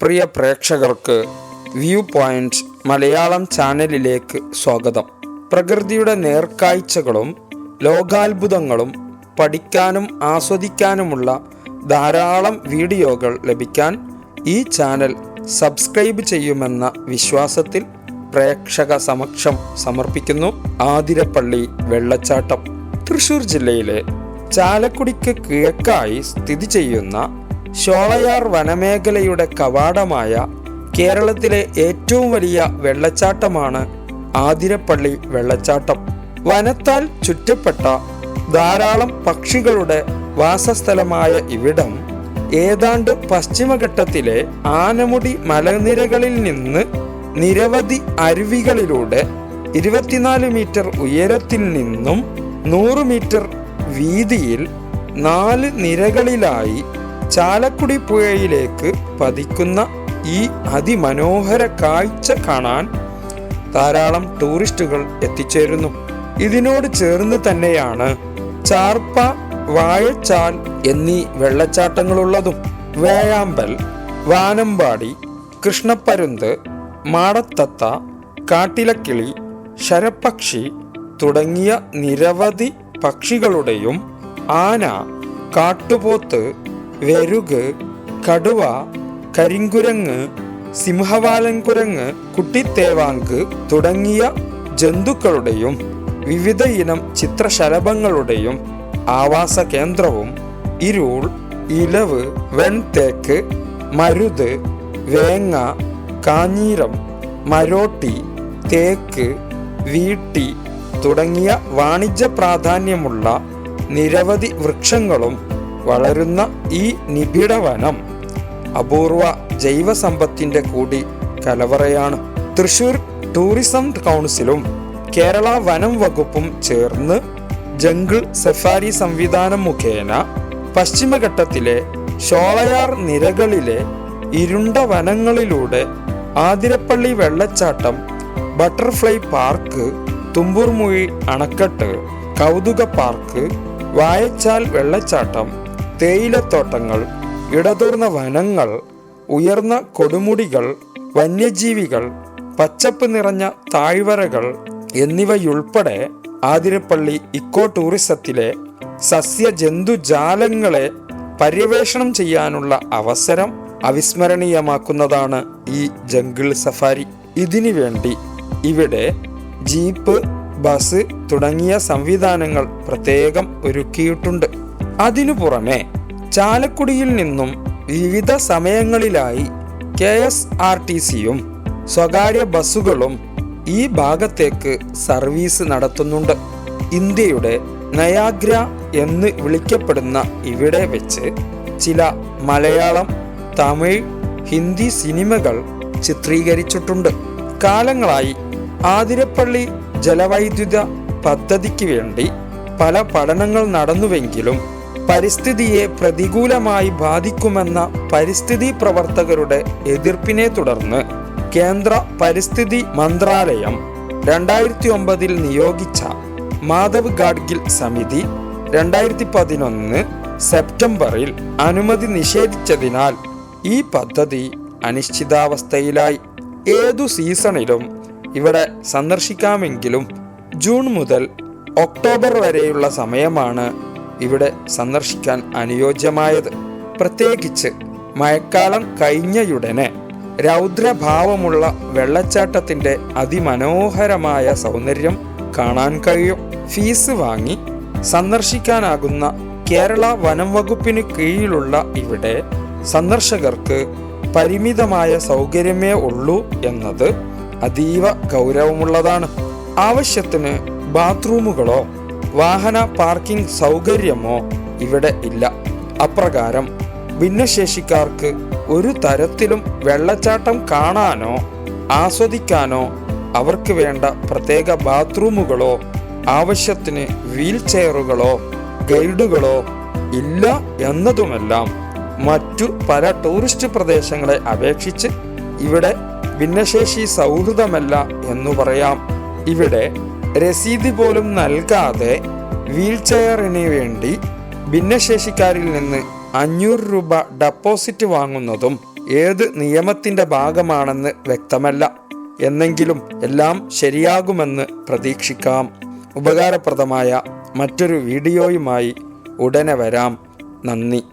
പ്രിയ പ്രേക്ഷകർക്ക് view point Malayalam ചാനലിലേക്ക് സ്വാഗതം. പ്രകൃതിയുടെ നേർക്കാഴ്ചകളും ലോകാത്ഭുതങ്ങളും പഠിക്കാനും ആസ്വദിക്കാനുമുള്ള ധാരാളം വീഡിയോകൾ ലഭിക്കാൻ ഈ ചാനൽ സബ്സ്ക്രൈബ് ചെയ്യുമെന്ന വിശ്വാസത്തിൽ പ്രേക്ഷക സമക്ഷം സമർപ്പിക്കുന്നു. ആതിരപ്പള്ളി വെള്ളച്ചാട്ടം തൃശ്ശൂർ ജില്ലയിലെ ചാലക്കുടിക്ക് കിഴക്കായി സ്ഥിതി ചെയ്യുന്ന ഷോളയാർ വനമേഖലയുടെ കവാടമായ കേരളത്തിലെ ഏറ്റവും വലിയ വെള്ളച്ചാട്ടമാണ് ആതിരപ്പള്ളി വെള്ളച്ചാട്ടം. വനത്താൽ ചുറ്റപ്പെട്ട ധാരാളം പക്ഷികളുടെ വാസസ്ഥലമായ ഇവിടം ഏതാണ്ട് പശ്ചിമഘട്ടത്തിലെ ആനമുടി മലനിരകളിൽ നിന്ന് നിരവധി അരുവികളിലൂടെ 24 മീറ്റർ ഉയരത്തിൽ നിന്നും 100 മീറ്റർ വീതിയിൽ 4 നിരകളിലായി ചാലക്കുടി പുഴയിലേക്ക് പതിക്കുന്ന ഈ അതിമനോഹര കാഴ്ച കാണാൻ ധാരാളം ടൂറിസ്റ്റുകൾ എത്തിച്ചേരുന്നു. ഇതിനോട് ചേർന്ന് തന്നെയാണ് ചാർപ്പ, വാഴച്ചാൽ എന്നീ വെള്ളച്ചാട്ടങ്ങളുള്ളതും. വേഴാമ്പൽ, വാനമ്പാടി, കൃഷ്ണപ്പരുന്ത്, മാടത്തത്ത, കാട്ടിലക്കിളി, ശരപ്പക്ഷി തുടങ്ങിയ നിരവധി പക്ഷികളുടെയും ആന, കാട്ടുപോത്ത്, വെരുക്, കടുവ, കരിങ്കുരങ്ങ്, സിംഹവാലൻകുരങ്ങ്, കുട്ടിത്തേവാങ്ക് തുടങ്ങിയ ജന്തുക്കളുടെയും വിവിധ ഇനം ചിത്രശലഭങ്ങളുടെയും ആവാസ കേന്ദ്രവും ഇരുൾ, ഇലവ്, വെൺതേക്ക്, മരുത്, വേങ്ങ, കാഞ്ഞീരം, മരോട്ടി, തേക്ക്, വീട്ടി തുടങ്ങിയ വാണിജ്യ പ്രാധാന്യമുള്ള നിരവധി വൃക്ഷങ്ങളും വളരുന്ന ഈ നിബിഡ വനം അപൂർവ ജൈവസമ്പത്തിന്റെ കൂടി കലവറയാണ്. തൃശൂർ ടൂറിസം കൗൺസിലും കേരള വനം വകുപ്പും ചേർന്ന് ജംഗിൾ സഫാരി സംവിധാനം മുഖേന പശ്ചിമഘട്ടത്തിലെ ഷോളയാർ നിരകളിലെ ഇരുണ്ട വനങ്ങളിലൂടെ ആതിരപ്പള്ളി വെള്ളച്ചാട്ടം, ബട്ടർഫ്ലൈ പാർക്ക്, തുമ്പൂർമുഴി അണക്കെട്ട്, കൗതുക പാർക്ക്, വാഴച്ചാൽ വെള്ളച്ചാട്ടം, തേയിലത്തോട്ടങ്ങൾ, ഇടതൂർന്ന വനങ്ങൾ, ഉയർന്ന കൊടുമുടികൾ, വന്യജീവികൾ, പച്ചപ്പ് നിറഞ്ഞ താഴ്വരകൾ എന്നിവയുൾപ്പെടെ ആതിരപ്പള്ളി ഇക്കോ ടൂറിസത്തിലെ സസ്യജന്തുജാലങ്ങളെ പര്യവേഷണം ചെയ്യാനുള്ള അവസരം അവിസ്മരണീയമാക്കുന്നതാണ് ഈ ജംഗിൾ സഫാരി. ഇതിനു വേണ്ടി ഇവിടെ ജീപ്പ്, ബസ് തുടങ്ങിയ സംവിധാനങ്ങൾ പ്രത്യേകം ഒരുക്കിയിട്ടുണ്ട്. അതിനു പുറമെ ചാലക്കുടിയിൽ നിന്നും വിവിധ സമയങ്ങളിലായി KSRTCയും സ്വകാര്യ ബസ്സുകളും ഈ ഭാഗത്തേക്ക് സർവീസ് നടത്തുന്നുണ്ട്. ഇന്ത്യയുടെ നയാഗ്ര എന്ന് വിളിക്കപ്പെടുന്ന ഇവിടെ വെച്ച് ചില മലയാളം, തമിഴ്, ഹിന്ദി സിനിമകൾ ചിത്രീകരിച്ചിട്ടുണ്ട്. കാലങ്ങളായി ആതിരപ്പള്ളി ജലവൈദ്യുത പദ്ധതിക്ക് വേണ്ടി പല പഠനങ്ങൾ നടന്നുവെങ്കിലും പരിസ്ഥിതിയെ പ്രതികൂലമായി ബാധിക്കുമെന്ന പരിസ്ഥിതി പ്രവർത്തകരുടെ എതിർപ്പിനെ തുടർന്ന് കേന്ദ്ര പരിസ്ഥിതി മന്ത്രാലയം 2009 നിയോഗിച്ച മാധവ് ഗാഡ്ഗിൽ സമിതി 2011 സെപ്റ്റംബറിൽ അനുമതി നിഷേധിച്ചതിനാൽ ഈ പദ്ധതി അനിശ്ചിതാവസ്ഥയിലായി. ഏതു സീസണിലും ഇവിടെ സന്ദർശിക്കാമെങ്കിലും ജൂൺ മുതൽ ഒക്ടോബർ വരെയുള്ള സമയമാണ് ഇവിടെ സന്ദർശിക്കാൻ അനുയോജ്യമായത്. പ്രത്യേകിച്ച് മഴക്കാലം കഴിഞ്ഞയുടനെ രൗദ്രഭാവമുള്ള വെള്ളച്ചാട്ടത്തിന്റെ അതിമനോഹരമായ സൗന്ദര്യം കാണാൻ കഴിയും. ഫീസ് വാങ്ങി സന്ദർശിക്കാനാകുന്ന കേരള വനം വകുപ്പിന് കീഴിലുള്ള ഇവിടെ സന്ദർശകർക്ക് പരിമിതമായ സൗകര്യമേ ഉള്ളൂ എന്നത് അതീവ ഗൗരവമുള്ളതാണ്. ആവശ്യത്തിന് ബാത്റൂമുകളോ വാഹന പാർക്കിംഗ് സൗകര്യമോ ഇവിടെ ഇല്ല. അപ്രകാരം ഭിന്നശേഷിക്കാർക്ക് ഒരു തരത്തിലും വെള്ളച്ചാട്ടം കാണാനോ ആസ്വദിക്കാനോ അവർക്ക് വേണ്ട പ്രത്യേക ബാത്റൂമുകളോ ആവശ്യത്തിന് വീൽ ചെയറുകളോ ഗൈഡുകളോ ഇല്ല എന്നതുമെല്ലാം മറ്റു പല ടൂറിസ്റ്റ് പ്രദേശങ്ങളെ അപേക്ഷിച്ച് ഇവിടെ ഭിന്നശേഷി സൗഹൃദമല്ല എന്നു പറയാം. ഇവിടെ രസീത് പോലും നൽകാതെ വീൽ ചെയറിന് വേണ്ടി ഭിന്നശേഷിക്കാരിൽ നിന്ന് 500 രൂപ ഡെപ്പോസിറ്റ് വാങ്ങുന്നതും ഏത് നിയമത്തിൻ്റെ ഭാഗമാണെന്ന് വ്യക്തമല്ല. എന്നെങ്കിലും എല്ലാം ശരിയാകുമെന്ന് പ്രതീക്ഷിക്കാം. ഉപകാരപ്രദമായ മറ്റൊരു വീഡിയോയുമായി ഉടനെ വരാം. നന്ദി.